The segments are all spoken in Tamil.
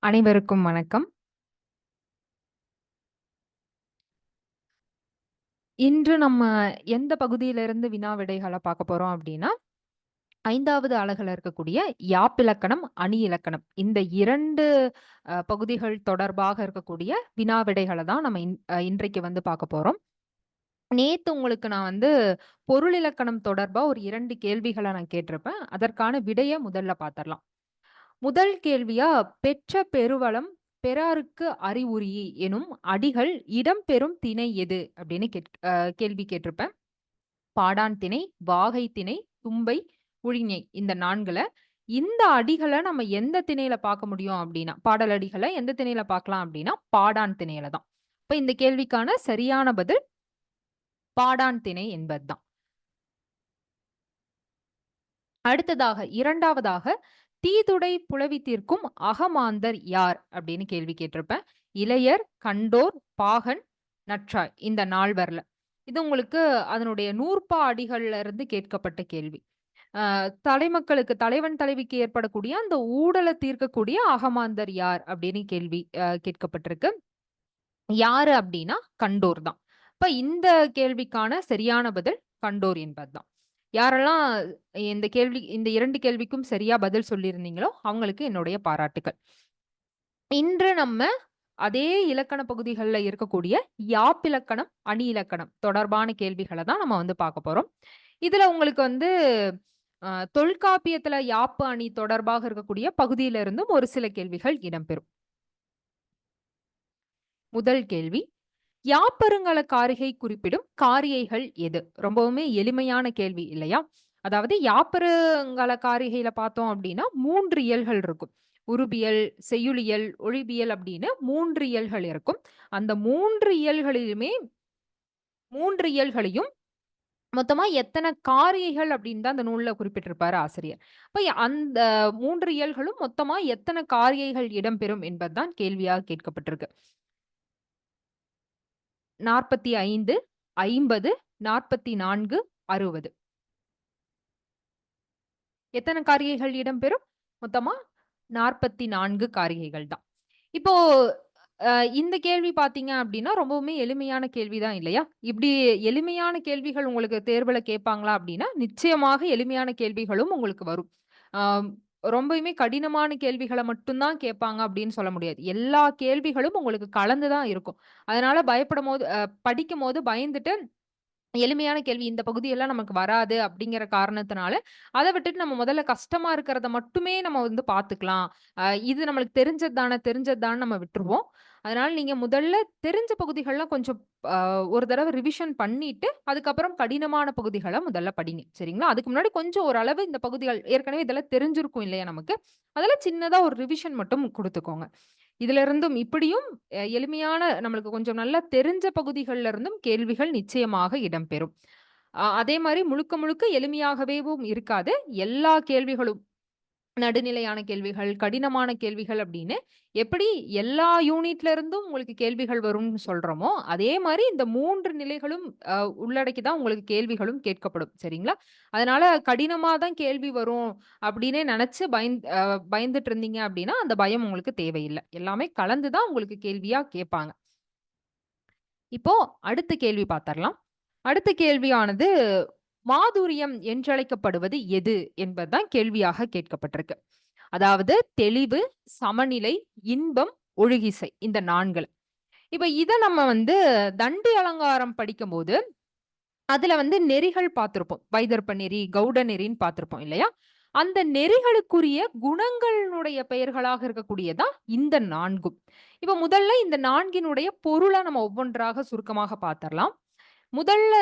அனைவருக்கும் வணக்கம். இன்று நம்ம எந்த பகுதியிலிருந்து வினா விடைகள பார்க்க போறோம் அப்டின்னா, 5வது அலகுல இருக்கக்கூடிய யாப்பிலக்கணம், அணி இலக்கணம். இந்த 2 பகுதிகள் தொடர்பாக இருக்கக்கூடிய வினா விடைகள தான் நம்ம இன்றைக்கு வந்து பார்க்க போறோம். நேத்து உங்களுக்கு நான் வந்து பொருள் இலக்கணம் தொடர்பா ஒரு 2 கேள்விகள நான் கேட்டிருப்பேன். அதற்கான விடைய முதல்ல பார்த்துரலாம். முதல் கேள்வியா, "பெற்ற பெருவளம் பெறாருக்கு அறிவுரி எனும் அடிகள் இடம்பெறும் திணை எது?" அப்படின்னு கேள்வி கேட்டிருப்பேன். பாடான் திணை, வாகை திணை, தும்பை, உழிஞை இந்த 4ல இந்த அடிகள நம்ம எந்த திணையில பார்க்க முடியும் அப்படின்னா, பாடல் அடிகள எந்த திணையில பார்க்கலாம் அப்படின்னா, பாடான் திணையில தான். இப்ப இந்த கேள்விக்கான சரியான பதில் பாடான் திணை என்பதுதான். அடுத்ததாக 2வதாக தீதுடை புலவி தீர்க்கும் அகமாந்தர் யார் அப்படின்னு கேள்வி கேட்டிருப்பேன். இளையர், கண்டோர், பாகன், நற்றாய் இந்த 4வர்ல. இது உங்களுக்கு அதனுடைய நூற்பா அடிகள்ல இருந்து கேட்கப்பட்ட கேள்வி. தலைமக்களுக்கு தலைவன் தலைவிக்கு ஏற்படக்கூடிய அந்த ஊடல தீர்க்கக்கூடிய அகமாந்தர் யார் அப்படின்னு கேள்வி கேட்கப்பட்டிருக்கு. யாரு அப்படின்னா கண்டோர் தான். இப்ப இந்த கேள்விக்கான சரியான பதில் கண்டோர் என்பதுதான். யாரெல்லாம் இந்த 2 கேள்விக்கும் சரியா பதில் சொல்லியிருந்தீங்களோ, அவங்களுக்கு என்னுடைய பாராட்டுக்கள். இன்று நம்ம அதே இலக்கண பகுதிகள்ல இருக்கக்கூடிய யாப்பிலக்கணம், அணி இலக்கணம் தொடர்பான கேள்விகள தான் நம்ம வந்து பார்க்க போறோம். இதுல உங்களுக்கு வந்து தொல்காப்பியத்துல யாப்பு அணி தொடர்பாக இருக்கக்கூடிய பகுதியில இருந்தும் ஒரு சில கேள்விகள் இடம்பெறும். முதல் கேள்வி, யாப்பருங்கல காரிகை குறிப்பிடும் காரியைகள் எது? ரொம்பவுமே எளிமையான கேள்வி இல்லையா? அதாவது யாப்பருங்கல காரிகையில பார்த்தோம் அப்படின்னா 3 இயல்கள் இருக்கும். உருபியல், செய்யுளியல், ஒழிபியல் அப்படின்னு 3 இயல்கள் இருக்கும். அந்த 3 இயல்களையும் மொத்தமா எத்தன காரியைகள் அப்படின்னு தான் அந்த நூல்ல குறிப்பிட்டிருப்பாரு ஆசிரியர். அப்ப அந்த 3 இயல்களும் மொத்தமா எத்தன காரியைகள் இடம்பெறும் என்பதுதான் கேள்வியா கேட்கப்பட்டிருக்கு. 45, 50, 44, 60. எத்தன காரிகைகள் இடம்பெறும்? மொத்தமா 44 காரிகைகள் தான். இப்போ அ இந்த கேள்வி பார்த்தீங்க அப்டின்னா, ரொம்பவுமே எளிமையான கேள்வி தான் இல்லையா? இப்டி எளிமையான கேள்விகள் உங்களுக்கு தேர்வுல கேட்பாங்களா அப்டின்னா, நிச்சயமாக எளிமையான கேள்விகளும் உங்களுக்கு வரும். ஆ ரொம்பயுமே கடினமான கேள்விகள மட்டும் தான் கேட்பாங்க அப்டின்னு சொல்ல முடியாது. எல்லா கேள்விகளும் உங்களுக்கு கலந்து தான் இருக்கும். அதனால பயப்படும்போது படிக்கும்போது பயந்துட்டு எளிமையான கேள்வி இந்த பகுதியெல்லாம் நமக்கு வராது அப்படிங்கிற காரணத்தினால, அத விட்டுட்டு நம்ம முதல்ல கஷ்டமா இருக்கிறத மட்டுமே நம்ம வந்து பார்த்துக்கலாம். இது நம்மளுக்கு தெரிஞ்சது தான்னு நம்ம விட்டுருவோம். அதனால நீங்க முதல்ல தெரிஞ்ச பகுதிகள்லாம் கொஞ்சம் அ ஒரு தடவ ரிவிஷன் பண்ணிட்டு, அதுக்கப்புறம் கடினமான பகுதிகள முதல்ல படிங்க. சரிங்களா? அதுக்கு முன்னாடி கொஞ்சம் ஓரளவு இந்த பகுதிகள் ஏற்கனவே இதெல்லாம் தெரிஞ்சிருக்கும் இல்லையா நமக்கு? அதெல்லாம் சின்னதா ஒரு ரிவிஷன் மட்டும் குடுத்துக்கோங்க. இதிலிருந்தும் இப்படியும் எளிமையான நம்மளுக்கு கொஞ்சம் நல்லா தெரிஞ்ச பகுதிகள்ல இருந்தும் கேள்விகள் நிச்சயமாக இடம்பெறும். அதே மாரி முழுக்க முழுக்க எளிமையாகவேவும் இருக்காது. எல்லா கேள்விகளும் நடுநிலையான கேள்விகள், கடினமான கேள்விகள் அப்படின்னு எப்படி எல்லா யூனிட்ல இருந்தும் உங்களுக்கு கேள்விகள் வரும்னு சொல்றோமோ, அதே மாரி இந்த 3 நிலைகளும் அ உள்ளடக்கி தான் உங்களுக்கு கேள்விகளும் கேட்கப்படும். சரிங்களா? அதனால கடினமா தான் கேள்வி வரும் அப்படின்னே நெனச்சு பயந்துட்டு இருந்தீங்க அப்படின்னா, அந்த பயம் உங்களுக்கு தேவையில்ல. எல்லாமே கலந்து தான் உங்களுக்கு கேள்வியா கேட்பாங்க. இப்போ அடுத்த கேள்வி பார்த்தரலாம். அடுத்த கேள்வியானது மாதுரியம் என்றழைக்கப்படுவது எது என்பதுதான் கேள்வியாக கேட்கப்பட்டிருக்கு. அதாவது தெளிவு, சமநிலை, இன்பம், ஒழுகிசை இந்த 4. இப்ப இத நம்ம வந்து தண்டி அலங்காரம் படிக்கும்போது, அதுல வந்து நெறிகள் பார்த்திருப்போம். வைதர்ப்ப நெறி, கௌட நெறின்னு பார்த்திருப்போம் இல்லையா? அந்த நெறிகளுக்குரிய குணங்களினுடைய பெயர்களாக இருக்கக்கூடியதான் இந்த 4ம். இப்ப முதல்ல இந்த 4னுடைய பொருள நம்ம ஒவ்வொன்றாக சுருக்கமாக பார்த்தரலாம். முதல்ல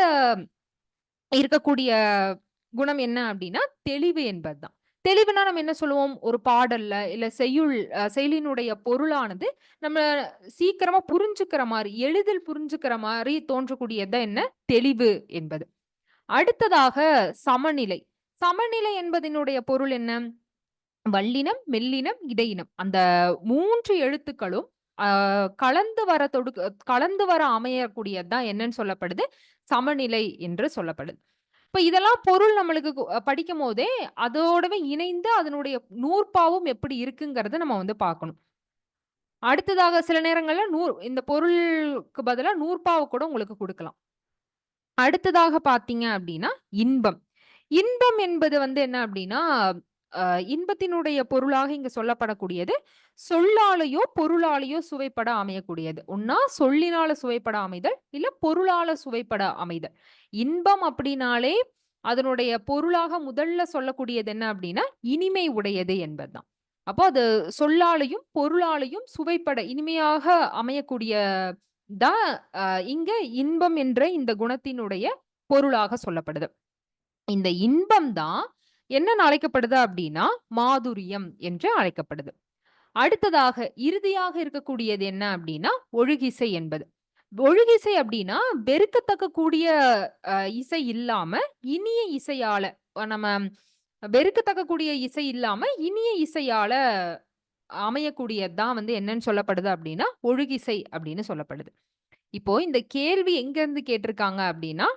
இருக்கக்கூடிய குணம் என்ன அப்டின்னா, தெளிவு என்பதுதான். தெளிவுனா நம்ம என்ன சொல்லுவோம்? ஒரு பாடல்ல, இல்ல செயலினுடைய பொருளானது நம்ம சீக்கிரமா புரிஞ்சுக்கிற மாரி, எளிதில் புரிஞ்சுக்கிற மாரி தோன்றக்கூடியது தான் என்ன? தெளிவு என்பது. அடுத்ததாக சமநிலை. சமநிலை என்பதனுடைய பொருள் என்ன? வல்லினம், மெல்லினம், இடையினம். அந்த 3 எழுத்துக்களும் அ கலந்து வர அமையக்கூடியது தான் என்னன்னு சொல்லப்படுது? சமநிலை என்று சொல்லப்படுது. இப்ப இதெல்லாம் பொருள் நம்மளுக்கு படிக்கும்போதே, அதோடவே இணைந்து அதனுடைய நூற்பாவும் எப்படி இருக்குங்கிறத நம்ம வந்து பார்க்கணும். அடுத்ததாக சில நேரங்கள்ல இந்த பொருளுக்கு பதிலா நூற்பாவ கூட உங்களுக்கு குடுக்கலாம். அடுத்ததாக பார்த்தீங்க அப்டின்னா, இன்பம். இன்பம் என்பது வந்து என்ன அப்டின்னா, அ இன்பத்தினுடைய பொருளாக இங்க சொல்லப்படக்கூடியது, சொல்லாலேயோ, பொருளாலேயோ சுவைப்பட அமையக்கூடியது. ஒண்ணா சொல்லினால சுவைப்பட அமைதல், இல்ல பொருளால சுவைப்பட அமைதல். இன்பம் அப்டின்னாலே, அதனுடைய பொருளாக முதல்ல சொல்லக்கூடியது என்ன அப்டின்னா, இனிமை உடையது என்பதுதான். அப்போ அது சொல்லாலேயும், பொருளாலேயும் சுவைப்பட இனிமையாக அமையக்கூடிய தான் இங்க இன்பம் என்ற இந்த குணத்தினுடைய பொருளாக சொல்லப்படுது. இந்த இன்பம் தான் என்னன்னு அழைக்கப்படுது அப்டின்னா, மாதுரியம் என்று அழைக்கப்படுது. அடுத்ததாக இறுதியாக இருக்கக்கூடியது என்ன அப்டின்னா, ஒழுகிசை என்பது. ஒழுகிசை அப்டின்னா, வெறுக்கத்தக்க கூடிய இசை இல்லாம, இனிய இசையால நம்ம வெறுக்கத்தக்க கூடிய இசை இல்லாம, இனிய இசையால அமையக்கூடியது தான் வந்து என்னன்னு சொல்லப்படுது அப்டின்னா, ஒழுகிசை அப்டின்னு சொல்லப்படுது. இப்போ இந்த கேள்வி எங்கருந்து கேட்டிருக்காங்க அப்டின்னா,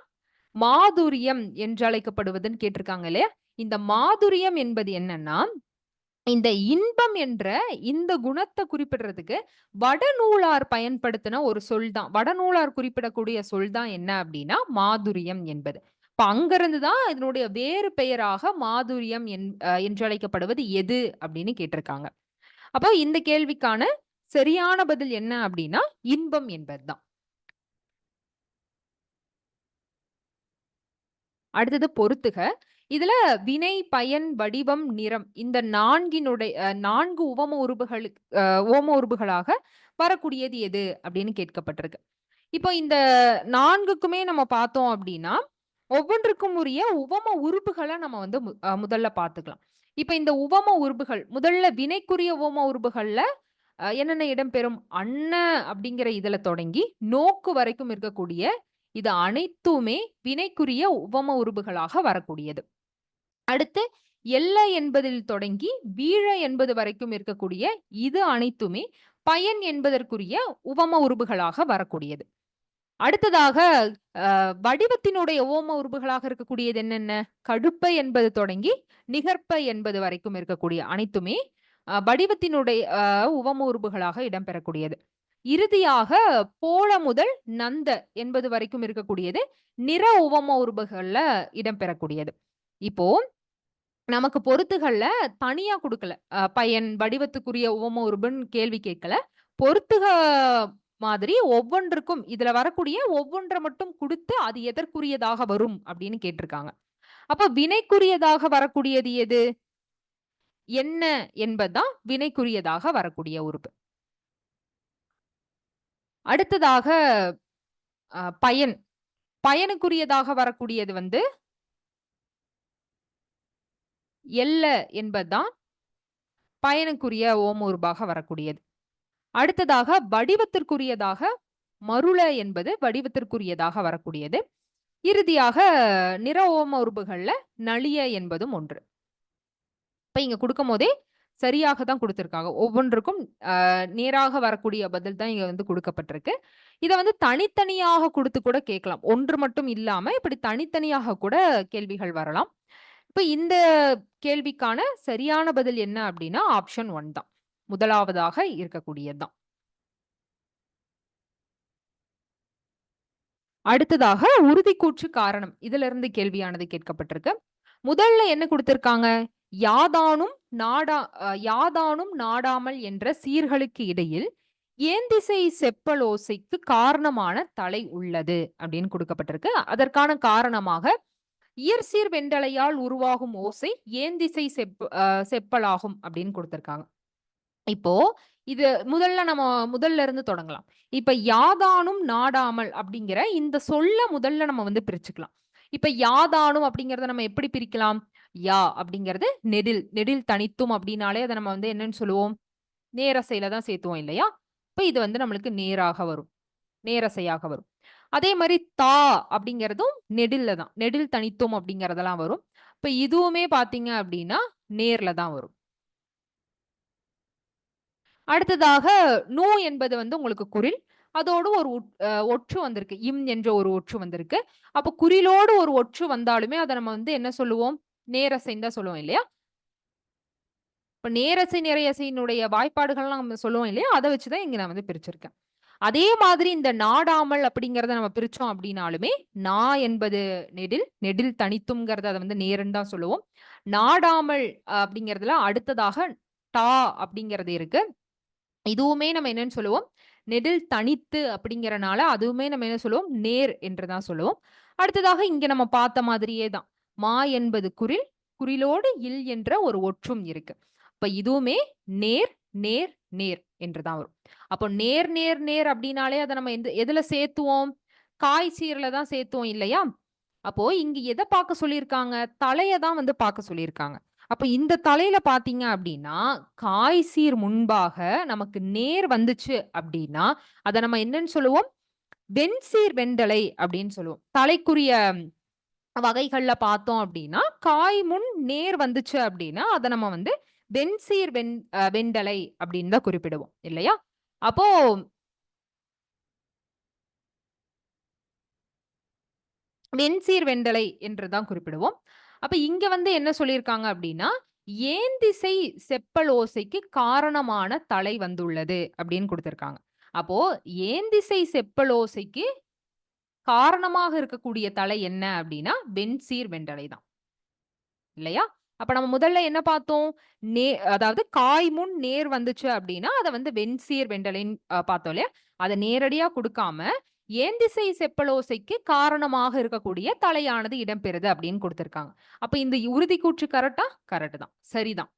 மாதுரியம் என்று அழைக்கப்படுவதுன்னு கேட்டிருக்காங்க இல்லையா? இந்த மாதுரியம் என்பது என்னன்னா, இந்த இன்பம் என்ற இந்த குணத்த குறிப்பிடுறதுக்கு வடநூலார் பயன்படுத்தின ஒரு சொல் தான். வடநூலார் குறிப்பிடக்கூடிய சொல் தான் என்ன அப்டின்னா, மாதுரியம் என்பது. இப்ப அங்கிருந்து தான் இதனுடைய வேறு பெயராக மாதுரியம் என்று அழைக்கப்படுவது எது அப்டின்னு கேட்டிருக்காங்க. அப்ப இந்த கேள்விக்கான சரியான பதில் என்ன அப்டின்னா, இன்பம் என்பது தான். அடுத்தது பொறுத்துக. இதுல வினை, பயன், வடிவம், நிறம் இந்த 4 உவம உருபுகளுக்கு ஓம உருபுகளாக வரக்கூடியது எது அப்படின்னு கேட்கப்பட்டிருக்கு. இப்போ இந்த 4க்குமே நம்ம பார்த்தோம் அப்படின்னா, ஒவ்வொன்றுக்கும் உரிய உவம உறுப்புகள நம்ம வந்து முதல்ல பார்த்துக்கலாம். இப்ப இந்த உவம உறுப்புகள் முதல்ல வினைக்குரிய உவம உறுப்புகள்ல என்னென்ன இடம்பெறும்? அன்ன அப்படிங்கிற இதுல தொடங்கி, நோக்கு வரைக்கும் இருக்கக்கூடிய இது அனைத்துமே வினைக்குரிய உவம உருபுகளாக வரக்கூடியது. அடுத்து எல்ல என்பதில் தொடங்கி வீழ என்பது வரைக்கும் இருக்கக்கூடிய இது அனைத்துமே பயன் என்பதற்குரிய உவம உருபுகளாக வரக்கூடியது. அடுத்ததாக வடிவத்தினுடைய ஓம உருபுகளாக இருக்கக்கூடியது என்னென்ன? கடுப்ப என்பது தொடங்கி நிகர்ப்ப என்பது வரைக்கும் இருக்கக்கூடிய அனைத்துமே வடிவத்தினுடைய உவம உருபுகளாக இடம்பெறக்கூடியது. இறுதியாக போல முதல் நந்த என்பது வரைக்கும் இருக்கக்கூடியது நிற உவம உருபுகள்ல இடம்பெறக்கூடியது. இப்போ நமக்கு பொருத்துகள்ல தனியா குடுக்கல. பயன், வடிவத்துக்குரிய உவம உருபுன்னு கேள்வி கேட்கல. பொருத்துக மாதிரி ஒவ்வொன்றுக்கும் இதுல வரக்கூடிய ஒவ்வொன்ற மட்டும் குடுத்து, அது எதற்குரியதாக வரும் அப்படின்னு கேட்டிருக்காங்க. அப்ப வினைக்குரியதாக வரக்கூடியது எது? என்ன என்பதுதான் வினைக்குரியதாக வரக்கூடிய உறுப்பு. அடுத்ததாக பயன். பயனுக்குரியதாக வரக்கூடியது வந்து எல்ல என்பதுதான் பயனுக்குரிய ஓம உருபாக வரக்கூடியது. அடுத்ததாக வடிவத்திற்குரியதாக மருள என்பது வடிவத்திற்குரியதாக வரக்கூடியது. இறுதியாக நிற ஓம உறுப்புகள்ல நளிய என்பதும் ஒன்று. இப்ப இங்க குடுக்கும்போதே சரியாக தான் குடுத்திருக்காங்க. ஒவ்வொன்றுக்கும் நேராக வரக்கூடிய பதில் தான் இங்க வந்து குடுக்கப்பட்டிருக்கு. இத வந்து தனித்தனியாக குடுத்து கூட கேட்கலாம். ஒன்று மட்டும் இல்லாம இப்படி தனித்தனியாக கூட கேள்விகள் வரலாம். இப்ப இந்த கேள்விக்கான சரியான பதில் என்ன அப்டின்னா, ஆப்ஷன் 1 தான். முதலாவதாக இருக்கக்கூடியது தான். அடுத்ததாக உறுதிக்கூற்று காரணம். இதிலிருந்து கேள்வியானது கேட்கப்பட்டிருக்கு. முதல்ல என்ன குடுத்திருக்காங்க? யாதானும் யாதானும் நாடாமல் என்ற சீர்களுக்கு இடையில் ஏந்திசை செப்பலோசைக்கு காரணமான தலை உள்ளது அப்படின்னு குடுக்கப்பட்டிருக்கு. அதற்கான காரணமாக இயற்சீர் வெண்டலையால் உருவாகும் ஓசை ஏந்திசை செப்பலாகும் அப்படின்னு குடுத்திருக்காங்க. இப்போ இது முதல்ல இருந்து தொடங்கலாம். இப்ப யாதானும் நாடாமல் அப்படிங்கிற இந்த சொல்ல முதல்ல நம்ம வந்து பிரிச்சுக்கலாம். இப்ப யாதானும் அப்படிங்கிறத நம்ம எப்படி பிரிக்கலாம்? யா அப்படிங்கிறது நெடில். நெடில் தனித்தும் அப்படின்னாலே அத நம்ம வந்து என்னன்னு சொல்லுவோம்? நேரசையில தான் சேர்த்துவோம் இல்லையா? இப்ப இது வந்து நம்மளுக்கு நேராக வரும். நேரசையாக வரும். அதே மாரி தா அப்படிங்கிறதும் நெடில்ல தான். நெடில் தனித்தும் அப்படிங்கிறதெல்லாம் வரும். இப்ப இதுவுமே பார்த்தீங்க அப்படின்னா, நேர்ல தான் வரும். அடுத்ததாக நூ என்பது வந்து உங்களுக்கு குரில். அதோடு ஒரு ஒற்று வந்திருக்கு. என்ற ஒரு ஒற்று வந்திருக்கு. அப்ப குறிலோடு ஒரு ஒற்று வந்தாலுமே அத நம்ம வந்து என்ன சொல்லுவோம்? நேரசைன்னு தான் சொல்லுவோம் இல்லையா? இப்ப நேரசை, நிறையசையினுடைய வாய்ப்பாடுகள்லாம் நம்ம சொல்லுவோம் இல்லையா? அத வச்சு தான் இங்க நான் வந்து பிரிச்சிருக்கேன். அதே மாதிரி இந்த நாடாமல் அப்படிங்கிறத நம்ம பிரிச்சோம் அப்படின்னாலுமே, நா என்பது நெடில், நெடில் தனித்தும்ங்கிறத அத வந்து நேருன்னு தான் சொல்லுவோம். நாடாமல் அப்படிங்கிறதுல அடுத்ததாக டா அப்படிங்கிறது இருக்கு. இதுவுமே நம்ம என்னன்னு சொல்லுவோம்? நெடில் தனித்து அப்படிங்கிறனால, அதுவுமே நம்ம என்ன சொல்லுவோம்? நேர் என்று தான் சொல்லுவோம். அடுத்ததாக இங்க நம்ம பார்த்த மாதிரியே தான். மா என்பது குரில், குறிலோடு இல் என்ற ஒரு ஒற்றும் இருக்கு. அப்ப இதுவுமே நேர், நேர், நேர் என்று தான் வரும். அப்போ நேர், நேர், நேர் அப்படின்னாலே அத நம்ம எதுல சேர்த்துவோம்? காய் சீர்ல தான் சேர்த்துவோம் இல்லையா? அப்போ இங்க எத பார்க்க சொல்லியிருக்காங்க? தலைய தான் வந்து பார்க்க சொல்லியிருக்காங்க. அப்ப இந்த தலையில பார்த்தீங்க அப்டின்னா, காய் சீர் முன்பாக நமக்கு நேர் வந்துச்சு அப்டின்னா, அத நம்ம என்னன்னு சொல்லுவோம்? வெண்சீர் வெண்டலை அப்டின்னு சொல்லுவோம். தலைக்குரிய வகைகள்ல பார்த்தோம் அப்டின்னா, காய் முன் நேர் வந்துச்சு அப்டின்னா, அத நம்ம வந்து வெண்சீர் வெண்டலை அப்டின்னு தான் குறிப்பிடுவோம். இல்லையா? அப்போ வெண்சீர் வெண்டலை என்று தான் குறிப்பிடுவோம். அப்ப இங்க வந்து என்ன சொல்லியிருக்காங்க அப்டின்னா, "ஏந்திசை செப்பல் ஓசைக்கு காரணமான தலை வந்துள்ளது" அப்டின்னு குடுத்திருக்காங்க. அப்போ ஏந்திசை செப்பல் ஓசைக்கு காரணமாக இருக்கக்கூடிய தலை என்ன அப்டின்னா, வெண்சீர் வெண்டலை தான். இல்லையா? அப்ப நம்ம முதல்ல என்ன பார்த்தோம்? நே அதாவது காய் முன் நேர் வந்துச்சு அப்டின்னா, அத வந்து வெண்சீர் வெண்டலைன்னு பார்த்தோம் இல்லையா? அத நேரடியா குடுக்காம, "ஏந்திசை செப்பலோசைக்கு காரணமாக இருக்கக்கூடிய தலையானது இடம்பெறுது" அப்டின்னு குடுத்திருக்காங்க. அப்ப இந்த உறுதிக்கூற்று கரெக்ட்டா? கரெக்ட் தான். சரிதான்.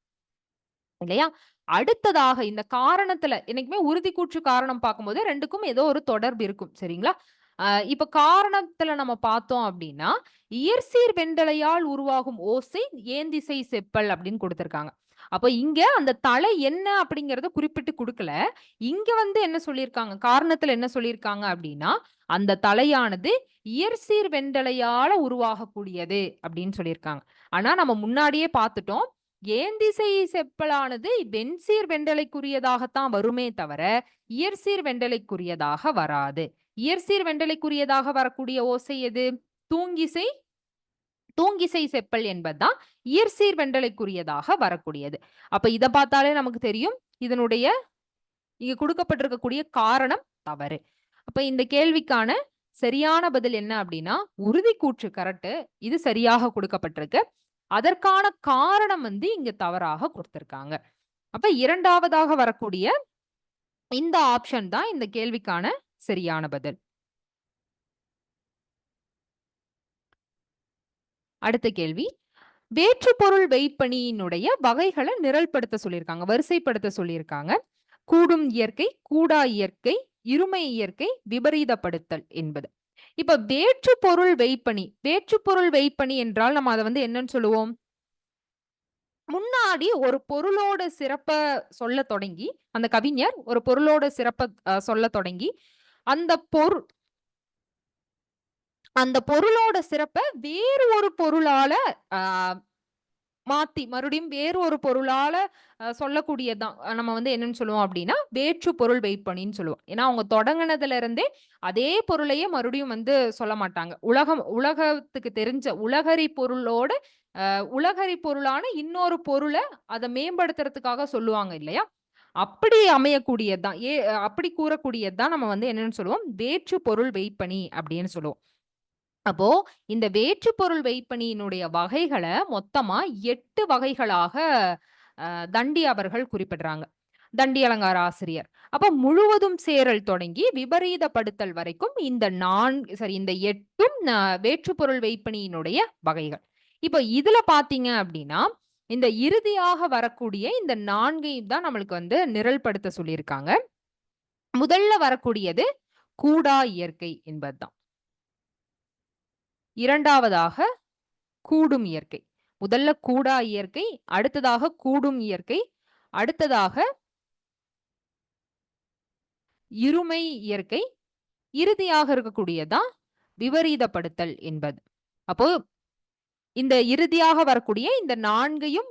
இல்லையா? அடுத்ததாக இந்த காரணத்துல என்னைக்குமே உறுதிக்கூற்று காரணம் பார்க்கும்போது 2க்கும் ஏதோ ஒரு தொடர்பு இருக்கும். சரிங்களா? இப்ப காரணத்துல நம்ம பார்த்தோம் அப்டின்னா, "இயற்சீர் வெண்டலையால் உருவாகும் ஓசை ஏந்திசை செப்பல்" அப்டின்னு குடுத்திருக்காங்க. அப்ப இங்க அந்த தலை என்ன அப்படிங்கிறத குறிப்பிட்டு குடுக்கல. இங்க வந்து என்ன சொல்லியிருக்காங்க, காரணத்துல என்ன சொல்லியிருக்காங்க அப்டின்னா, "அந்த தலையானது இயற்சீர் வெண்டலையால உருவாகக்கூடியது" அப்டின்னு சொல்லியிருக்காங்க. ஆனா நம்ம முன்னாடியே பார்த்துட்டோம். ஏந்திசை செப்பலானது வெண்சீர் வெண்டலைக்குரியதாகத்தான் வருமே தவிர, இயற்சீர் வெண்டலைக்குரியதாக வராது. இயற்சீர் வெண்டலைக்குரியதாக வரக்கூடிய ஓசை எது? தூங்கிசை, தூங்கிசை செப்பல் என்பதுதான் இயற்சீர் வெண்டலைக்குரியதாக வரக்கூடியது. அப்ப இத பார்த்தாலே நமக்கு தெரியும். இதனுடைய இங்க குடுக்கப்பட்டிருக்கக்கூடிய காரணம் தவறு. அப்ப இந்த கேள்விக்கான சரியான பதில் என்ன அப்டின்னா, உறுதிக்கூற்று கரெக்ட்டு. இது சரியாக குடுக்கப்பட்டிருக்கு. அதற்கான காரணம் வந்து இங்க தவறாக குடுத்திருக்காங்க. அப்ப 2வதாக வரக்கூடிய இந்த ஆப்ஷன் தான் இந்த கேள்விக்கான சரியான பதில். அடுத்த கேள்வி. வேற்றுப்பொருள் மெய்ப்பணியினுடைய வகைகள நிரல்படுத்த சொல்லியிருக்காங்க. வரிசைப்படுத்த சொல்லியிருக்காங்க. கூடும் இயற்கை, கூடா இயற்கை, இருமை இயற்கை, விபரீதப்படுத்தல் என்பது. இப்ப வேற்றுப்பொருள் மெய்ப்பணி. வேற்றுப்பொருள் மெய்ப்பணி என்றால் நம்ம அத வந்து என்னன்னு சொல்லுவோம்? முன்னாடி ஒரு பொருளோட சிறப்ப சொல்லத் தொடங்கி, அந்த கவிஞர் ஒரு பொருளோட சிறப்ப சொல்லத் தொடங்கி, அந்த பொரு அந்த பொருளோட சிறப்ப வேறு ஒரு பொருளால அ மாத்தி மறுபடியும் வேறு ஒரு பொருளால சொல்லக்கூடியது தான். நம்ம வந்து என்னன்னு சொல்லுவோம் அப்டின்னா, வேற்று பொருள் மெய்ப்பணின்னு சொல்லுவோம். ஏன்னா, அவங்க தொடங்குனதுல இருந்தே அதே பொருளையே மறுபடியும் வந்து சொல்ல மாட்டாங்க. உலகத்துக்கு தெரிஞ்ச உலகறி பொருளோட உலகறி பொருளான இன்னொரு பொருள அத மேம்படுத்துறதுக்காக சொல்லுவாங்க இல்லையா? அப்படி அமையக்கூடியது தான். அப்படி கூறக்கூடியது தான் நம்ம வந்து என்னன்னு சொல்லுவோம், வேற்று பொருள் மெய்ப்பணி அப்படின்னு சொல்லுவோம். அப்போ இந்த வேற்று பொருள் மெய்ப்பணியினுடைய வகைகள மொத்தமா 8 வகைகளாக தண்டி அவர்கள் குறிப்பிடுறாங்க. தண்டி அலங்கார ஆசிரியர். அப்ப முழுவதும் சேரல் தொடங்கி விபரீதப்படுத்தல் வரைக்கும் இந்த 8ம் வேற்றுப்பொருள் மெய்ப்பணியினுடைய வகைகள். இப்ப இதுல பார்த்தீங்க அப்டின்னா, இந்த இறுதியாக வரக்கூடிய இந்த 4யும் தான் நம்மளுக்கு வந்து நிரல்படுத்த சொல்லியிருக்காங்க. முதல்ல வரக்கூடியது கூடா இயற்கை என்பது தான். 2வதாக கூடும் இயற்கை. முதல்ல கூடா இயற்கை, அடுத்ததாக கூடும் இயற்கை, அடுத்ததாக இருமை இயற்கை, இறுதியாக இருக்கக்கூடியது தான் விபரீதப்படுத்தல் என்பது. அப்போ இந்த இறுதியாக வரக்கூடிய இந்த 4யும்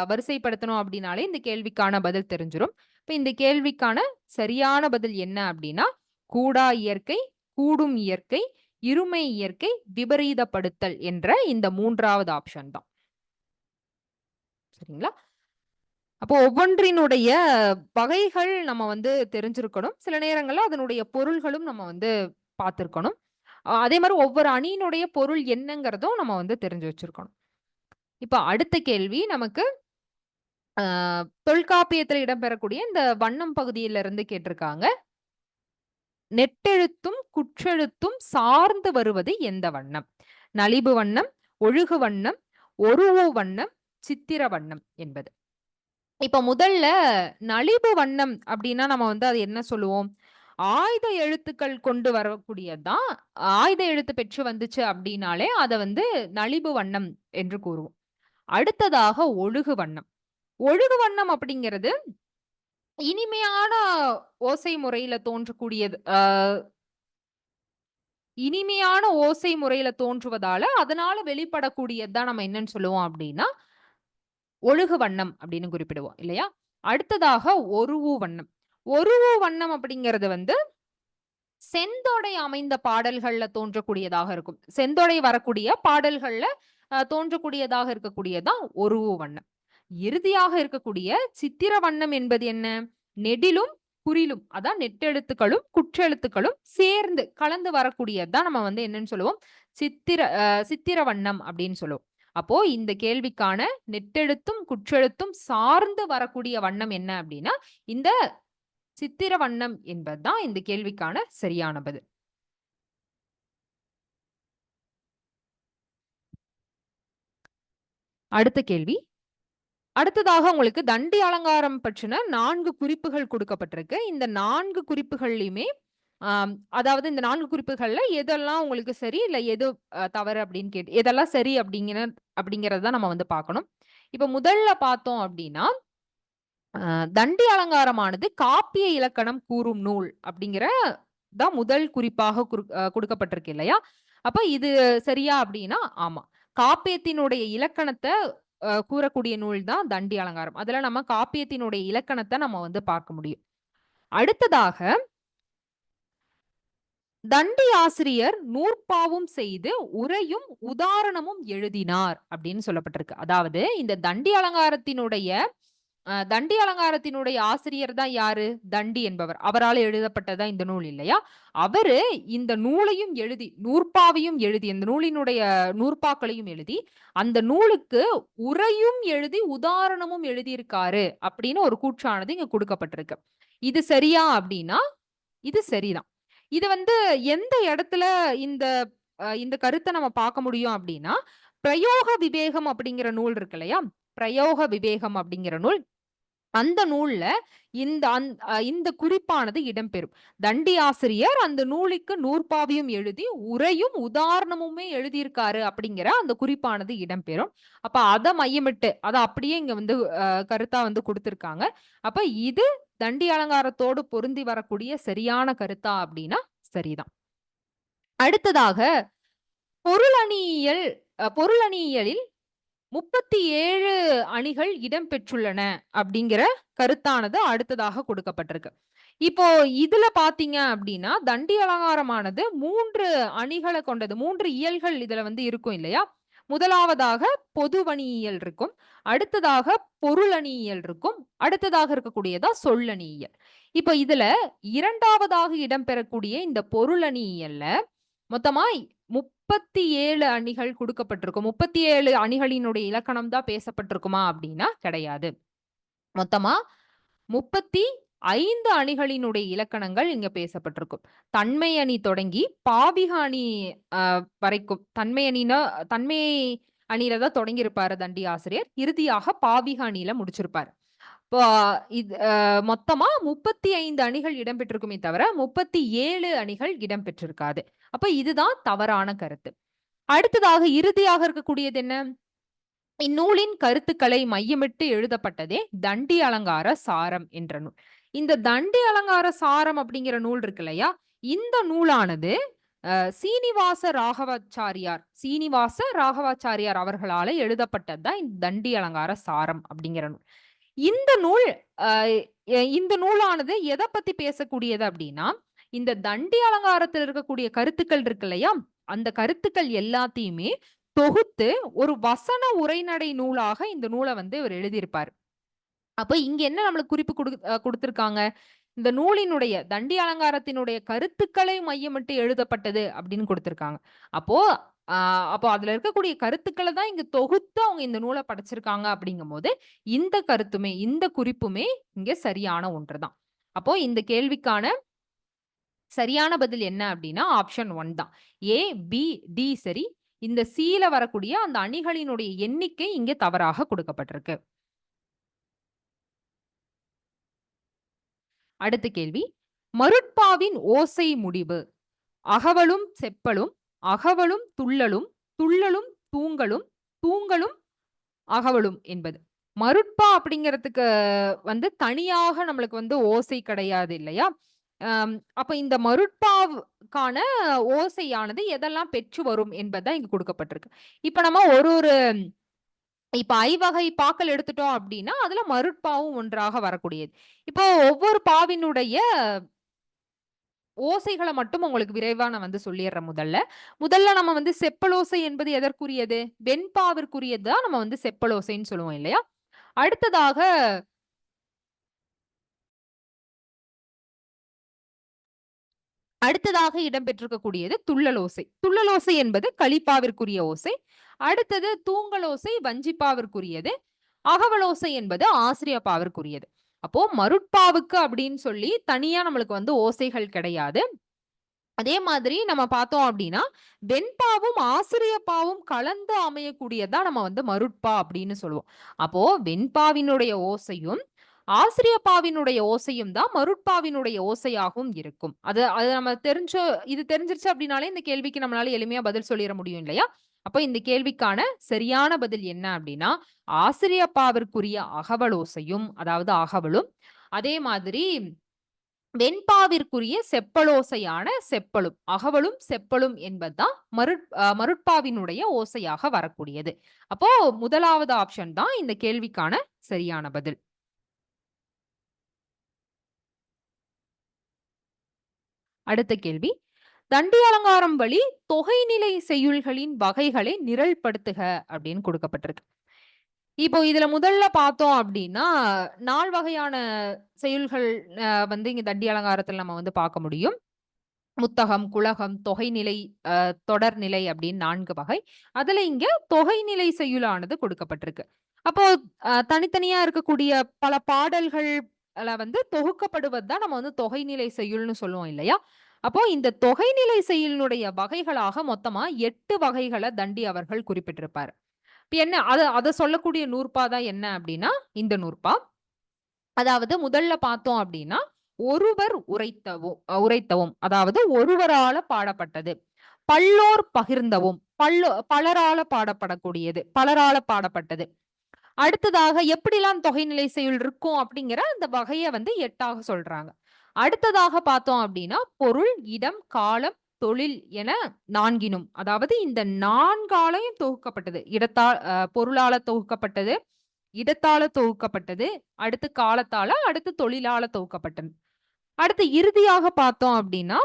வரிசைப்படுத்தணும் அப்டின்னாலே இந்த கேள்விக்கான பதில் தெரிஞ்சிரும். இப்ப இந்த கேள்விக்கான சரியான பதில் என்ன அப்டின்னா, கூடா இயற்கை, கூடும் இயற்கை, இருமை இயற்கை, விபரீதப்படுத்தல் என்ற இந்த 3வது ஆப்ஷன் தான். சரிங்களா? அப்போ ஒவ்வொன்றினுடைய வகைகள் நம்ம வந்து தெரிஞ்சிருக்கணும். சில நேரங்கள்ல அதனுடைய பொருள்களும் நம்ம வந்து பார்த்திருக்கணும். அதே மாரி ஒவ்வொரு அணியினுடைய பொருள் என்னங்கிறதும் நம்ம வந்து தெரிஞ்சு வச்சிருக்கணும். இப்ப அடுத்த கேள்வி நமக்கு அ தொல்காப்பியத்துல இடம்பெறக்கூடிய இந்த வண்ணம் பகுதியில இருந்து கேட்டிருக்காங்க. நெட்டெழுத்தும், குற்றெழுத்தும் சார்ந்து வருவது எந்த வண்ணம்? நலிபு வண்ணம், ஒழுகு வண்ணம், ஒரூஉ வண்ணம், சித்திர வண்ணம் என்பது. இப்ப முதல்ல நலிபு வண்ணம் அப்டின்னா நம்ம வந்து அது என்ன சொல்லுவோம்? ஆயுத எழுத்துக்கள் கொண்டு வரக்கூடியது தான். ஆயுத எழுத்து பெற்று வந்துச்சு அப்டின்னாலே அத வந்து நலிபு வண்ணம் என்று கூறுவோம். அடுத்ததாக ஒழுகு வண்ணம். ஒழுகு வண்ணம் அப்படிங்கிறது இனிமையான ஓசை முறையில தோன்றக்கூடியது. இனிமையான ஓசை முறையில தோன்றுவதால, அதனால வெளிப்படக்கூடியது தான் நம்ம என்னன்னு சொல்லுவோம் அப்டின்னா, ஒழுகு வண்ணம் அப்படின்னு குறிப்பிடுவோம் இல்லையா? அடுத்ததாக ஒரூஉ வண்ணம். ஒரூஉ வண்ணம் அப்படிங்கிறது வந்து செந்தொடை அமைந்த பாடல்கள்ல தோன்றக்கூடியதாக இருக்கும். செந்தொடை வரக்கூடிய பாடல்கள்ல தோன்றக்கூடியதாக இருக்கக்கூடியது தான் ஒரூஉ வண்ணம். இறுதியாக இருக்கக்கூடிய சித்திர வண்ணம் என்பது என்ன? நெடிலும், குறிலும் அதான் நெட்டெழுத்துக்களும், குற்றெழுத்துக்களும் சேர்ந்து கலந்து வரக்கூடியது தான் நம்ம வந்து என்னன்னு சொல்லுவோம்? சித்திர வண்ணம் அப்படின்னு சொல்லுவோம். அப்போ இந்த கேள்விக்கான நெட்டெழுத்தும், குற்றெழுத்தும் சார்ந்து வரக்கூடிய வண்ணம் என்ன அப்படின்னா, இந்த சித்திர வண்ணம் என்பது தான் இந்த கேள்விக்கான சரியான பதில். அடுத்த கேள்வி. அடுத்ததாக உங்களுக்கு தண்டி அலங்காரம் பற்றின 4 குறிப்புகள் குடுக்கப்பட்டிருக்கு. இந்த 4 குறிப்புகள்லயுமே அதாவது இந்த 4 குறிப்புகள்ல எதெல்லாம் உங்களுக்கு சரி, இல்ல எது தவறு அப்படின்னு எதெல்லாம் சரி அப்படிங்கிறத தான் நம்ம வந்து பார்க்கணும். இப்ப முதல்ல பார்த்தோம் அப்படின்னா, தண்டி அலங்காரமானது காப்பிய இலக்கணம் கூறும் நூல் அப்படிங்கிற தான் முதல் குறிப்பாக குடுக்கப்பட்டிருக்கு இல்லையா? அப்ப இது சரியா அப்படின்னா, ஆமா. காப்பியத்தினுடைய இலக்கணத்த கூறக்கூடிய நூல் தான் தண்டி அலங்காரம். அதுல நம்ம காப்பியத்தினுடைய இலக்கணத்த நம்ம வந்து பார்க்க முடியும். அடுத்ததாக தண்டி ஆசிரியர் நூற்பாவும் செய்து உரையும் உதாரணமும் எழுதினார் அப்படின்னு சொல்லப்பட்டிருக்கு. அதாவது இந்த தண்டி அலங்காரத்தினுடைய ஆசிரியர் தான் யாரு? தண்டி என்பவர். அவரால எழுதப்பட்டதா இந்த நூல் இல்லையா? அவரு இந்த நூலையும் எழுதி, நூற்பாவையும் எழுதி, இந்த நூலினுடைய நூற்பாக்களையும் எழுதி, அந்த நூலுக்கு உரையும் எழுதி, உதாரணமும் எழுதியிருக்காரு அப்படின்னு ஒரு கூற்றானது இங்க குடுக்கப்பட்டிருக்கு. இது சரியா அப்படின்னா, இது சரிதான். இது வந்து எந்த இடத்துல இந்த இந்த கருத்த நம்ம பார்க்க முடியும் அப்படின்னா, பிரயோக விவேகம் அப்படிங்கிற நூல் இருக்கு இல்லையா? பிரயோக விவேகம் அப்படிங்கிற நூல். அந்த நூல்ல இந்த குறிப்பானது இடம்பெறும். தண்டி ஆசிரியர் அந்த நூலுக்கு நூற்பாவையும் எழுதி, உரையும் உதாரணமுமே எழுதியிருக்காரு அப்படிங்கிற அந்த குறிப்பானது இடம்பெறும். அப்ப அத மையமிட்டு அத அப்படியே இங்க வந்து கருத்தா வந்து குடுத்திருக்காங்க. அப்ப இது தண்டி அலங்காரத்தோடு பொருந்தி வரக்கூடிய சரியான கருத்தா அப்படின்னா சரிதான். அடுத்ததாக பொருளணியியல் பொருளணியியலில் 37 அணிகள் இடம்பெற்றுள்ளன அப்படிங்கிற கருத்தானது அடுத்ததாக கொடுக்கப்பட்டிருக்கு. இப்போ இதுல பார்த்தீங்க அப்படின்னா, தண்டி அலங்காரமானது 3 அணிகள கொண்டது. 3 இயல்கள் இதுல வந்து இருக்கும் இல்லையா? முதலாவதாக பொதுவணியியல் இருக்கும். அடுத்ததாக பொருளணியியல் இருக்கும். அடுத்ததாக இருக்கக்கூடியதா சொல்லணியியல். இப்ப இதுல 2வதாக இடம்பெறக்கூடிய இந்த பொருளணியியல்ல மொத்தமா 37 அணிகள் குடுக்கப்பட்டிருக்கும். 37 அணிகளினுடைய இலக்கணம் தான் பேசப்பட்டிருக்குமா அப்படின்னா கிடையாது. மொத்தமா 35 அணிகளினுடைய இலக்கணங்கள் இங்க பேசப்பட்டிருக்கும். தன்மை அணி தொடங்கி பாவிக அணி அ வரைக்கும். தன்மை அணியில தான் தொடங்கியிருப்பாரு தண்டி ஆசிரியர். இறுதியாக பாவிக அணியில முடிச்சிருப்பாரு. இப்போ இது மொத்தமா 35 அணிகள் இடம்பெற்றிருக்குமே தவிர, 37 அணிகள் இடம்பெற்றிருக்காது. அப்ப இதுதான் தவறான கருத்து. அடுத்ததாக இறுதியாக இருக்கக்கூடியது என்ன? இந்நூலின் கருத்துக்களை மையமிட்டு எழுதப்பட்டதே தண்டி அலங்கார சாரம் என்ற நூல். இந்த தண்டி அலங்கார சாரம் அப்படிங்கிற நூல் இருக்கு இல்லையா? இந்த நூலானது சீனிவாச ராகவாச்சாரியார் அவர்களால எழுதப்பட்டது தான் இந்த தண்டி அலங்கார சாரம் அப்படிங்கிற நூல். இந்த நூல் அ இந்த நூலானது எத பத்தி பேசக்கூடியது அப்படின்னா, இந்த தண்டி அலங்காரத்தில் இருக்கக்கூடிய கருத்துக்கள் இருக்கு இல்லையா? அந்த கருத்துக்கள் எல்லாத்தையுமே தொகுத்து ஒரு வசன உரைநடை நூலாக இந்த நூல வந்து இவர் எழுதியிருப்பாரு. அப்ப இங்க என்ன நம்மளுக்கு குறிப்பு குடுத்திருக்காங்க? இந்த நூலினுடைய தண்டி அலங்காரத்தினுடைய கருத்துக்களை மையமிட்டு எழுதப்பட்டது அப்படின்னு குடுத்திருக்காங்க. அப்போ அ அப்போ அதுல இருக்கக்கூடிய கருத்துக்கள தான் இங்க தொகுத்து அவங்க இந்த நூல படைச்சிருக்காங்க அப்படிங்கும்போது, இந்த கருத்துமே, இந்த குறிப்புமே இங்க சரியான ஒன்று தான். அப்போ இந்த கேள்விக்கான சரியான பதில் என்ன அப்படின்னா, ஆப்ஷன் 1 தான். ஏ, பி, டி சரி. இந்த சில வரக்கூடிய அந்த அணிகளினுடைய எண்ணிக்கை இங்க தவறாக குடுக்கப்பட்டிருக்கு. அடுத்த கேள்வி. மருட்பாவின் ஓசை முடிவு. அகவலும் செப்பலும், அகவலும் துள்ளலும், துள்ளலும் தூங்கலும், தூங்கலும் அகவலும் என்பது. மருட்பா அப்படிங்கிறதுக்கு தனியாக நம்மளுக்கு ஓசை கிடையாது இல்லையா? அப்ப இந்த மருட்பாவுக்கான ஓசையானது எதெல்லாம் பெற்று வரும் என்பது தான் இங்க குடுக்கப்பட்டிருக்கு. இப்ப நம்ம ஒரு ஒரு இப்ப ஐவகை பாக்கள் எடுத்துட்டோம் அப்டின்னா, அதுல மருட்பாவும் ஒன்றாக வரக்கூடியது. இப்போ ஒவ்வொரு பாவினுடைய ஓசைகள மட்டும் உங்களுக்கு விரைவா நான் சொல்லிர்றேன் முதல்ல. முதல்ல நம்ம செப்பலோசை என்பது எதற்குரியது? வெண்பாவிற்குரியது தான் நம்ம செப்பலோசைன்னு சொல்லுவோம் இல்லையா? அடுத்ததாக அடுத்ததாக இடம்பெற்றிருக்கக்கூடியது துள்ளலோசை. துள்ளலோசை என்பது கலிப்பாவிற்குரிய ஓசை. அடுத்தது தூங்கலோசை வஞ்சிப்பாவிற்குரியது. அகவலோசை என்பது ஆசிரியப்பாவிற்குரியது. அப்போ மருட்பாவுக்கு அப்படின்னு சொல்லி தனியா நம்மளுக்கு ஓசைகள் கிடையாது. அதே மாதிரி நம்ம பார்த்தோம் அப்படின்னா, வெண்பாவும், ஆசிரியப்பாவும் கலந்து அமையக்கூடியது நம்ம மருட்பா அப்படின்னு சொல்லுவோம். அப்போ வெண்பாவினுடைய ஓசையும், ஆசிரியப்பாவினுடைய ஓசையும் தான் மருட்பாவினுடைய ஓசையாகவும் இருக்கும். அது அது நம்ம இது தெரிஞ்சிருச்சு அப்படின்னாலே இந்த கேள்விக்கு நம்மளால எளிமையா பதில் சொல்லிற முடியும் இல்லையா? அப்ப இந்த கேள்விக்கான சரியான பதில் என்ன அப்படின்னா, ஆசிரியப்பாவிற்குரிய அகவலோசையும், அதாவது அகவலும், அதே மாதிரி வெண்பாவிற்குரிய செப்பலோசையான செப்பலும், அகவலும், செப்பலும் என்பதுதான் மருட்பாவினுடைய ஓசையாக வரக்கூடியது. அப்போ முதலாவது ஆப்ஷன் தான் இந்த கேள்விக்கான சரியான பதில். அடுத்த கேள்வி. தண்டி அலங்காரம் வழி தொகைநிலை செய்யுள்களின் வகைகளை நிரல்படுத்துக அப்படின்னு கொடுக்கப்பட்டிருக்கு. இப்போ இதுல முதல்ல பார்த்தோம் அப்படின்னா, 4 வகையான செய்யுள்கள் இங்க தண்டி அலங்காரத்துல நம்ம பார்க்க முடியும். முத்தகம், குலகம், தொகைநிலை, தொடர்நிலை அப்படின்னு 4 வகை. அதுல இங்க தொகைநிலை செய்யுளானது கொடுக்கப்பட்டிருக்கு. அப்போ தனித்தனியா இருக்கக்கூடிய பல பாடல்கள்ல தொகுக்கப்படுவது தான் நம்ம தொகைநிலை செய்யுள்னு சொல்லுவோம் இல்லையா? அப்போ இந்த தொகைநிலை செய்யுளினுடைய வகைகளாக மொத்தமா 8 வகைகள தண்டி அவர்கள் குறிப்பிட்டிருப்பார். இப்ப என்ன அத சொல்லக்கூடிய நூற்பா தான் என்ன அப்படின்னா, இந்த நூற்பா. அதாவது முதல்ல பார்த்தோம் அப்படின்னா, ஒருவர் உரைத்தவும். அதாவது ஒருவரால பாடப்பட்டது. பல்லோர் பகிர்ந்தவும். பலரால பாடப்படக்கூடியது. பலரால பாடப்பட்டது. அடுத்ததாக எப்படிலாம் தொகைநிலை செய்யுள் இருக்கும் அப்படிங்கிற அந்த வகைய 8ஆக சொல்றாங்க. அடுத்ததாக பார்த்தோம் அப்படின்னா, பொருள், இடம், காலம், தொழில் என 4னும். அதாவது இந்த 4ஆலையும் தொகுக்கப்பட்டது. பொருளால தொகுக்கப்பட்டது, இடத்தால தொகுக்கப்பட்டது, அடுத்து காலத்தால, அடுத்து தொழிலால தொகுக்கப்பட்டது. அடுத்து இறுதியாக பார்த்தோம் அப்படின்னா,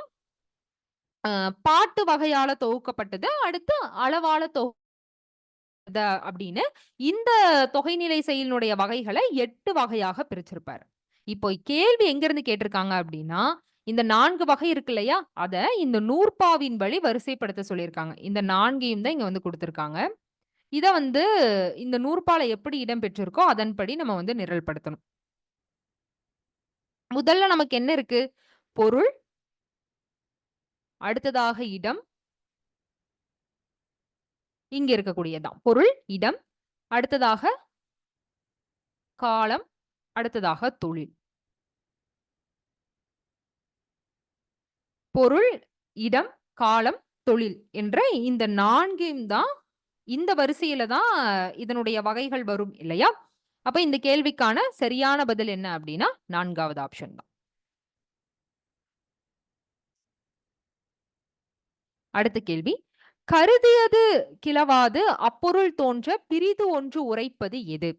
பாட்டு வகையால தொகுக்கப்பட்டது, அடுத்து அளவால அப்படின்னு இந்த தொகைநிலை செயலினுடைய வகைகளை 8 வகையாக பிரிச்சிருப்பாரு. இப்போ கேள்வி எங்கிருந்து கேட்டிருக்காங்க அப்படின்னா, இந்த 4 வகை இருக்கு இல்லையா? அத இந்த நூற்பாவின் வழி வரிசைப்படுத்த சொல்லியிருக்காங்க. இந்த 4யும் தான் இங்க குடுத்திருக்காங்க. இத இந்த நூற்பால எப்படி இடம் பெற்றிருக்கோ, அதன்படி நம்ம நிரல்படுத்தணும். முதல்ல நமக்கு என்ன இருக்கு? பொருள், அடுத்ததாக இடம், இங்க இருக்கக்கூடியதுதான். பொருள், இடம், அடுத்ததாக காலம், அடுத்ததாக தொழில். பொருள், இடம், காலம், தொழில் என்ற இந்த 4யும் தான் இந்த வரிசையில தான் இதனுடைய வகைகள் வரும் இல்லையா? அப்ப இந்த கேள்விக்கான சரியான பதில் என்ன அப்படின்னா, 4வது ஆப்ஷன் தான். அடுத்த கேள்வி. கருதியது கிளவாது அப்பொருள் தோன்ற பிரிது ஒன்று உரைப்பது எது?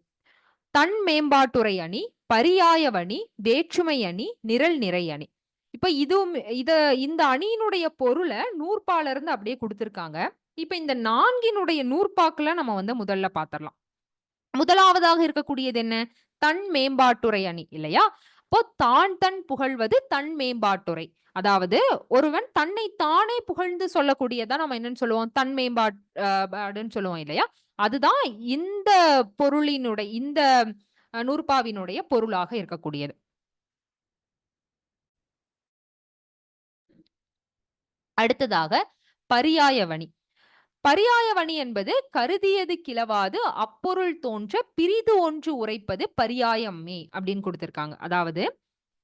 தன் மேம்பாட்டுரை அணி, பரியாயவணி, வேற்றுமை அணி, நிரல் நிறை அணி. இப்ப இதுவும் இந்த அணியினுடைய பொருள நூற்பால இருந்து அப்படியே குடுத்திருக்காங்க. இப்ப இந்த 4னுடைய நூற்பாக்கள நம்ம முதல்ல பாத்திரலாம். முதலாவதாக இருக்கக்கூடியது என்ன? தன் மேம்பாட்டுரை அணி இல்லையா? அப்போ தான் தன் புகழ்வது தன் மேம்பாட்டுரை. அதாவது ஒருவன் தன்னை தானே புகழ்ந்து சொல்லக்கூடியதா நம்ம என்னன்னு சொல்லுவோம்? தன் பாடுன்னு சொல்லுவோம் இல்லையா? அதுதான் இந்த பொருளினுடைய இந்த நூற்பாவினுடைய பொருளாக இருக்கக்கூடியது. அடுத்ததாக பரியாயவணி. பரியாயவணி என்பது கருதியது கிளவாது அப்பொருள் தோன்ற பிரிது ஒன்று உரைப்பது பரியாயம்மே அப்படின்னு கொடுத்திருக்காங்க. அதாவது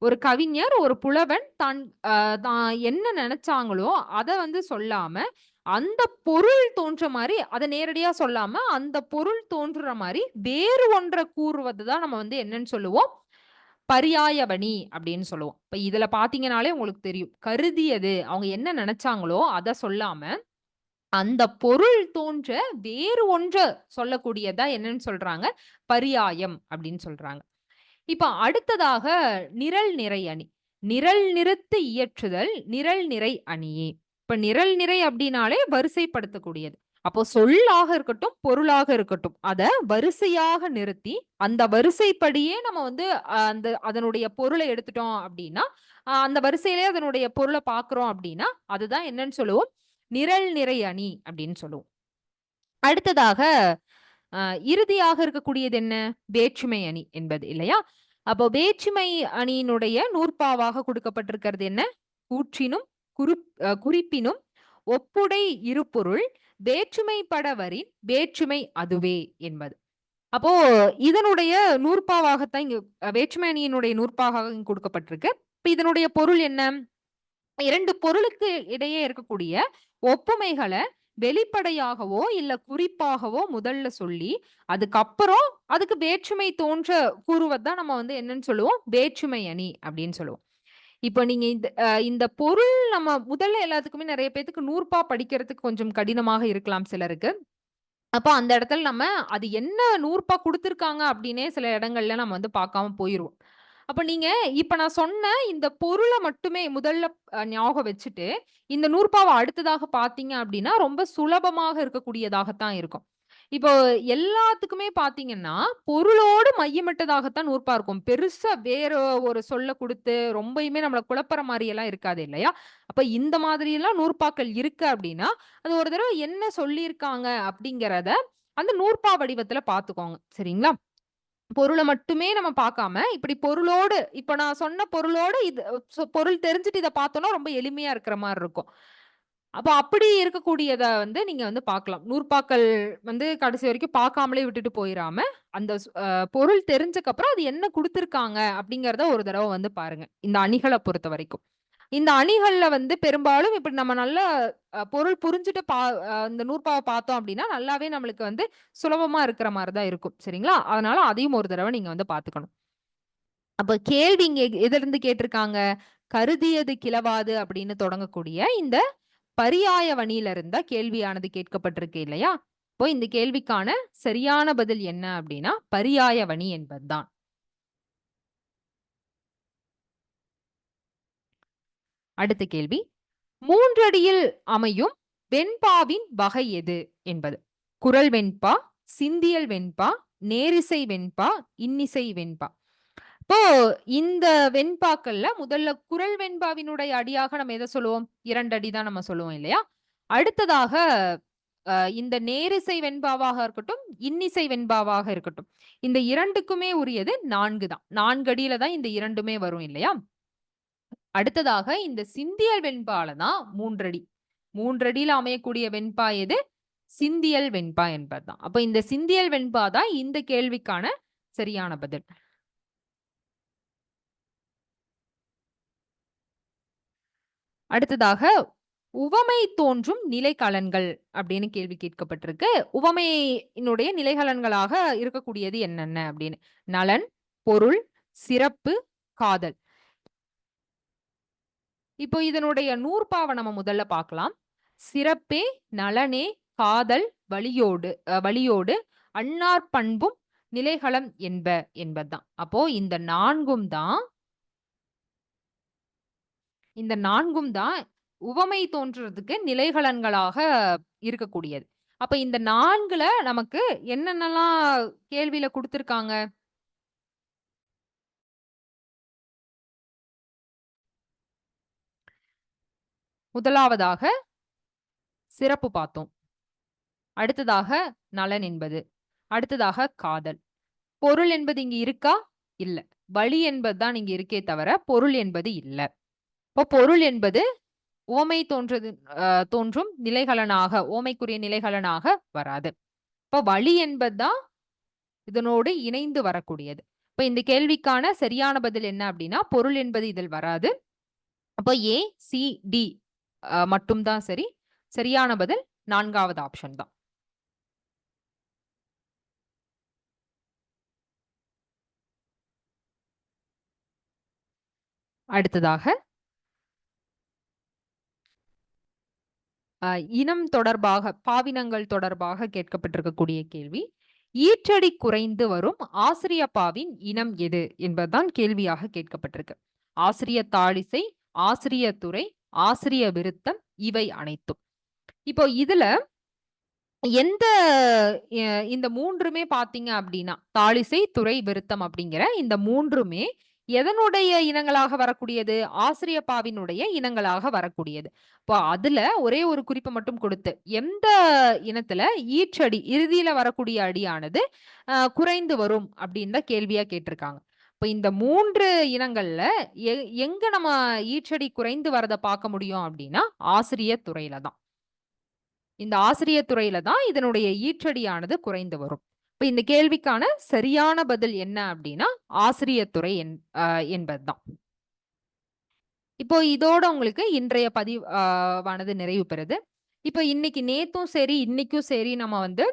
ஒரு கவிஞர், ஒரு புலவன் தான் என்ன நினைச்சாங்களோ அத வந்து சொல்லாம, அந்த பொருள் தோன்ற மாரி அத நேரடியா சொல்லாம, அந்த பொருள் தோன்றுற மாரி வேறு ஒன்ற கூறுவது தான் நம்ம வந்து என்னன்னு சொல்லுவோம்? பரியாயவணி அப்படின்னு சொல்லுவோம். இப்ப இதுல பார்த்தீங்கன்னாலே உங்களுக்கு தெரியும். கருதியது அவங்க என்ன நெனச்சாங்களோ, அத சொல்லாம, அந்த பொருள் தோன்ற வேறு ஒன்ற சொல்லக்கூடியதா என்னன்னு சொல்றாங்க? பரியாயம் அப்படின்னு சொல்றாங்க. இப்ப அடுத்ததாக நிரல் நிறை அணி. நிரல் நிறுத்து இயற்றுதல் நிரல் நிறை அணியே. இப்ப நிரல் நிறை அப்படின்னாலே வரிசைப்படுத்தக்கூடியது. அப்போ சொல்லாக இருக்கட்டும், பொருளாக இருக்கட்டும். அத வரிசையாக நிறுத்தி, அந்த வரிசைப்படியே நம்ம வந்து அதனுடைய பொருள எடுத்துட்டோம் அப்படின்னா, அந்த வரிசையிலேயே அதனுடைய பொருள பார்க்கிறோம் அப்படின்னா, அதுதான் என்னன்னு சொல்லுவோம்? நிரல் நிறை அணி அப்படின்னு சொல்லுவோம். அடுத்ததாக இறுதியாக இருக்கக்கூடியது என்ன? வேற்றுமை அணி என்பது இல்லையா? அப்போ வேற்றுமை அணியினுடைய நூற்பாவாக கொடுக்கப்பட்டிருக்கிறது என்ன? கூற்றினும் குறிப்பினும் ஒப்புடை இருபொருள் வேற்றுமை படவரின் வேற்றுமை அதுவே என்பது. அப்போ இதனுடைய நூற்பாவாகத்தான் இங்க வேற்றுமை அணியினுடைய நூற்பாவாக இங்க கொடுக்கப்பட்டிருக்கு. இப்ப இதனுடைய பொருள் என்ன? 2 பொருளுக்கு இடையே இருக்கக்கூடிய ஒப்புமைகள வெளிப்படையாகவோ, இல்ல குறிப்பாகவோ முதல்ல சொல்லி, அதுக்கப்புறம் அதுக்கு வேற்றுமை தோன்ற கூறுவது தான் நம்ம வந்து என்னன்னு சொல்லுவோம்? வேற்றுமை அணி அப்படின்னு சொல்லுவோம். இப்ப நீங்க இந்த பொருள் நம்ம முதல்ல எல்லாத்துக்குமே நெறைய பேத்துக்கு நூற்பா படிக்கிறதுக்கு கொஞ்சம் கடினமாக இருக்கலாம் சிலருக்கு. அப்ப அந்த இடத்துல நம்ம அது என்ன நூற்பா குடுத்துருக்காங்க அப்டின்னே சில இடங்கள்ல நம்ம வந்து பார்க்காம போயிருவோம். அப்ப நீங்க இப்ப நான் சொன்ன இந்த பொருள மட்டுமே முதல்ல ஞாபகம் வச்சுட்டு, இந்த நூற்பாவ அடுத்ததாக பார்த்தீங்க அப்டின்னா, ரொம்ப சுலபமாக இருக்கக்கூடியதாகத்தான் இருக்கும். இப்போ எல்லாத்துக்குமே பார்த்தீங்கன்னா, பொருளோடு மையமிட்டதாகத்தான் நூற்பா இருக்கும். பெருசா வேற ஒரு சொல்ல குடுத்து, ரொம்பயுமே நம்மள குழப்புற மாரியெல்லாம் இருக்காது இல்லையா? அப்ப இந்த மாதிரியெல்லாம் நூற்பாக்கள் இருக்கு அப்டின்னா, அது ஒரு தடவ என்ன சொல்லியிருக்காங்க அப்டிங்கிறத, அந்த நூற்பா வடிவத்துல பார்த்துக்கோங்க. சரிங்களா? பொருள மட்டுமே நம்ம பார்க்காம, இப்டி பொருளோடு இப்ப நான் சொன்ன பொருளோடு இது பொருள் தெரிஞ்சுட்டு இத பார்த்தோம்னா, ரொம்ப எளிமையா இருக்கிற மாரி இருக்கும். அப்ப அப்படி இருக்கக்கூடியத வந்து நீங்க வந்து பார்க்கலாம். நூற்பாக்கள் வந்து கடைசி வரைக்கும் பார்க்காமலே விட்டுட்டு போயிராம, அந்த பொருள் தெரிஞ்சக்கப்புறம் அது என்ன குடுத்துருக்காங்க அப்படிங்கிறத ஒரு தடவ வந்து பாருங்க. இந்த அணிகள பொறுத்தவரைக்கும். இந்த அணிகள்ல வந்து பெரும்பாலும் இப்படி நம்ம நல்லா பொருள் புரிஞ்சுட்டு இந்த நூற்பாவ பார்த்தோம் அப்படின்னா, நல்லாவே நம்மளுக்கு வந்து சுலபமா இருக்கிற மாரி தான் இருக்கும். சரிங்களா? அதனால அதையும் ஒரு தடவ நீங்க வந்து பார்த்துக்கணும். அப்ப கேள்வி இங்க எதிலிருந்து கேட்டிருக்காங்க? "கருதியது கிளவாது" அப்படின்னு தொடங்கக்கூடிய இந்த பரியாய வணியில இருந்தா கேள்வியானது கேட்கப்பட்டிருக்கு இல்லையா? இப்போ இந்த கேள்விக்கான சரியான பதில் என்ன அப்படின்னா, பரியாய வணி என்பதுதான். அடுத்த கேள்வி. 3 அடியில் அமையும் வெண்பாவின் வகை எது என்பது. குறள் வெண்பா, சிந்தியல் வெண்பா, நேரிசை வெண்பா, இன்னிசை வெண்பா. இப்போ இந்த வெண்பாக்கள்ல முதல்ல குறள் வெண்பாவினுடைய அடியாக நம்ம எத சொல்லுவோம்? 2 அடி தான் நம்ம சொல்லுவோம் இல்லையா? அடுத்ததாக இந்த நேரிசை வெண்பாவாக இருக்கட்டும், இன்னிசை வெண்பாவாக இருக்கட்டும். இந்த 2க்குமே உரியது 4 தான். 4 அடியில தான் இந்த 2மே வரும் இல்லையா? அடுத்ததாக இந்த சிந்தியல் வெண்பால தான் 3 அடி. 3 அடியில அமையக்கூடிய வெண்பா எது? சிந்தியல் வெண்பா என்பதுதான். அப்ப இந்த சிந்தியல் வெண்பா தான் இந்த கேள்விக்கான சரியான பதில். அடுத்ததாக உவமை தோன்றும் நிலைக்களன்கள் அப்படின்னு கேள்வி கேட்கப்பட்டிருக்கு. உவமையினுடைய நிலைக்களன்களாக இருக்கக்கூடியது என்னென்ன அப்படின்னு. நலன், பொருள், சிறப்பு, காதல். இப்போ இதனுடைய நூற்பாவ நம்ம முதல்ல பார்க்கலாம். சிறப்பே, நலனே, காதல், வலியோடு அன்னார் பண்பும் நிலைகளம் என்ப என்பதுதான். அப்போ இந்த 4ம் தான் உவமை தோன்றதுக்கு நிலைகளன்களாக இருக்கக்கூடியது. அப்ப இந்த 4ல நமக்கு என்னென்னலாம் கேள்வியில குடுத்திருக்காங்க? முதலாவதாக சிறப்பு பார்த்தோம். அடுத்ததாக நலன் என்பது. அடுத்ததாக காதல். பொருள் என்பது இங்க இருக்கா? இல்ல. வழி என்பது தான் இங்க இருக்கே தவிர, பொருள் என்பது இல்ல. இப்போ பொருள் என்பது உவமை தோன்றும் நிலைகளனாக, உவமைக்குரிய நிலைகளனாக வராது. இப்போ வழி என்பது தான் இதனோடு இணைந்து வரக்கூடியது. இப்ப இந்த கேள்விக்கான சரியான பதில் என்ன அப்படின்னா, பொருள் என்பது இதில் வராது. அப்போ ஏ, சி, டி மட்டும் தான் சரி. சரியான பதில் 4வது ஆப்ஷன் தான். அடுத்ததாக இனம் தொடர்பாக, பாவினங்கள் தொடர்பாக கேட்கப்பட்டிருக்கக்கூடிய கேள்வி. ஈற்றடி குறைந்து வரும் ஆசிரியப்பாவின் இனம் எது என்பதுதான் கேள்வியாக கேட்கப்பட்டிருக்கு. ஆசிரிய தாழிசை, ஆசிரிய துறை, ஆசிரிய விருத்தம் இவை அனைத்தும். இப்போ இதுல எந்த இந்த 3மே பார்த்தீங்க அப்படின்னா, தாழிசை, துறை, விருத்தம் அப்படிங்கிற இந்த 3மே எதனுடைய இனங்களாக வரக்கூடியது? ஆசிரியப்பாவினுடைய இனங்களாக வரக்கூடியது. இப்போ அதுல ஒரே ஒரு குறிப்ப மட்டும் கொடுத்து, எந்த இனத்துல ஈற்றடி இறுதியில வரக்கூடிய அடியானது குறைந்து வரும் அப்படின்னு தான் கேள்வியா கேட்டிருக்காங்க. இப்ப இந்த 3 இனங்கள்ல எ எங்க நம்ம ஈற்றடி குறைந்து வரத பார்க்க முடியும் அப்படின்னா, ஆசிரியத் துறையில தான். இந்த ஆசிரியர் துறையில தான் இதனுடைய ஈற்றடியானது குறைந்து வரும். இப்ப இந்த கேள்விக்கான சரியான பதில் என்ன அப்படின்னா, ஆசிரியர் துறை என்பதுதான். இப்போ இதோட உங்களுக்கு இன்றைய பதிவு வானது நிறைவு பெறுது. இப்ப இன்னைக்கு நேத்தும் சரி, இன்னைக்கும் சரி நம்ம வந்து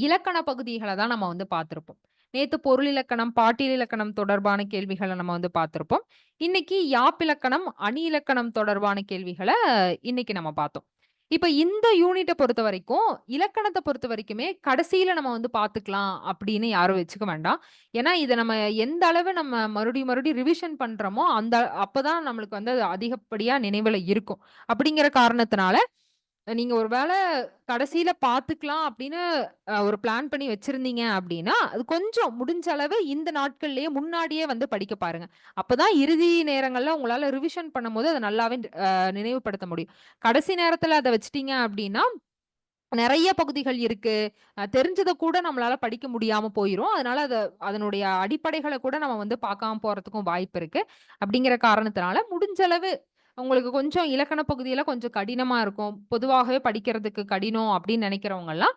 இலக்கண பகுதிகள தான் நம்ம வந்து பார்த்திருப்போம். நேத்து பொருள் இலக்கணம், பாட்டியல் இலக்கணம் தொடர்பான கேள்விகள நம்ம வந்து பார்த்திருப்போம். இன்னைக்கு யாப்பிலக்கணம், அணி இலக்கணம் தொடர்பான கேள்விகள இன்னைக்கு நம்ம பார்த்தோம். இப்ப இந்த யூனிட்ட பொறுத்தவரைக்கும், இலக்கணத்த பொறுத்தவரைக்குமே கடைசியில நம்ம வந்து பார்த்துக்கலாம் அப்படின்னு யாரும் வச்சுக்க வேண்டாம். ஏன்னா, இத நம்ம எந்த அளவு நம்ம மறுபடியும் ரிவிஷன் பண்றோமோ, அப்பதான் நம்மளுக்கு வந்து அது அதிகப்படியா நினைவுல இருக்கும். அப்படிங்கிற காரணத்தினால நீங்க ஒரு வேள கடைசியில பார்த்துக்கலாம் அப்படின்னு ஒரு பிளான் பண்ணி வச்சிருந்தீங்க அப்படின்னா, அது கொஞ்சம் முடிஞ்ச அளவு இந்த நாட்கள்லயே முன்னாடியே வந்து படிக்க பாருங்க. அப்பதான் இறுதி நேரங்கள்ல உங்களால ரிவிஷன் பண்ணும்போது அத நல்லாவே நினைவுபடுத்த முடியும். கடைசி நேரத்துல அத வச்சுட்டீங்க அப்படின்னா, நெறைய பகுதிகள் இருக்கு. தெரிஞ்சத கூட நம்மளால படிக்க முடியாம போயிரும். அதனால அதனுடைய அடிப்படைகள கூட நம்ம வந்து பார்க்காம போறதுக்கும் வாய்ப்பு இருக்கு. அப்படிங்கிற காரணத்தினால முடிஞ்ச அளவு உங்களுக்கு கொஞ்சம் இலக்கண பகுதியில கொஞ்சம் கடினமா இருக்கும். பொதுவாகவே படிக்கிறதுக்கு கடினம் அப்படின்னு நெனைக்கிறவங்கலாம்,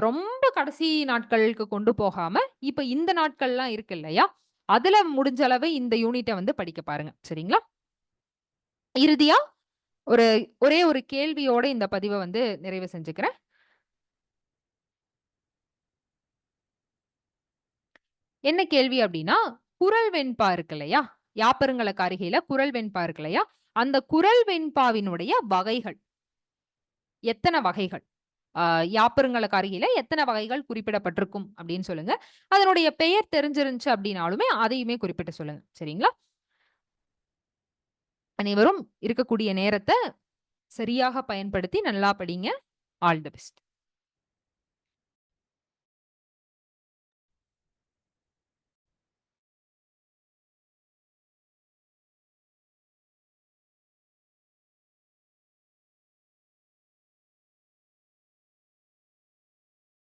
ரொம்ப கடைசி நாட்களுக்கு கொண்டு போகாம, இப்ப இந்த நாட்கள்லாம் இருக்கு இல்லையா? அதுல முடிஞ்ச அளவு இந்த யூனிட்ட வந்து படிக்க பாருங்க. சரிங்களா? இறுதியா ஒரு ஒரே ஒரு கேள்வியோட இந்த பதிவ வந்து நிறைவு செஞ்சுக்கிறேன். என்ன கேள்வி அப்டின்னா, குறள் வெண்பா இருக்கு இல்லையா? யாப்பருங்கல காரிகையில குறள் வெண்பா இருக்கு இல்லையா? அந்த குறள் வெண்பாவினுடைய வகைகள். எத்தன வகைகள்? ஆ யாப்பருங்கல காரிகையில எத்தன வகைகள் குறிப்பிடப்பட்டிருக்கும் அப்டின்னு சொல்லுங்க. அதனுடைய பெயர் தெரிஞ்சிருந்துச்சு அப்டின்னாலுமே, அதையுமே குறிப்பிட்டு சொல்லுங்க. சரிங்களா? அனைவரும் இருக்கக்கூடிய நேரத்த சரியாக பயன்படுத்தி நல்லா படிங்க. All the best.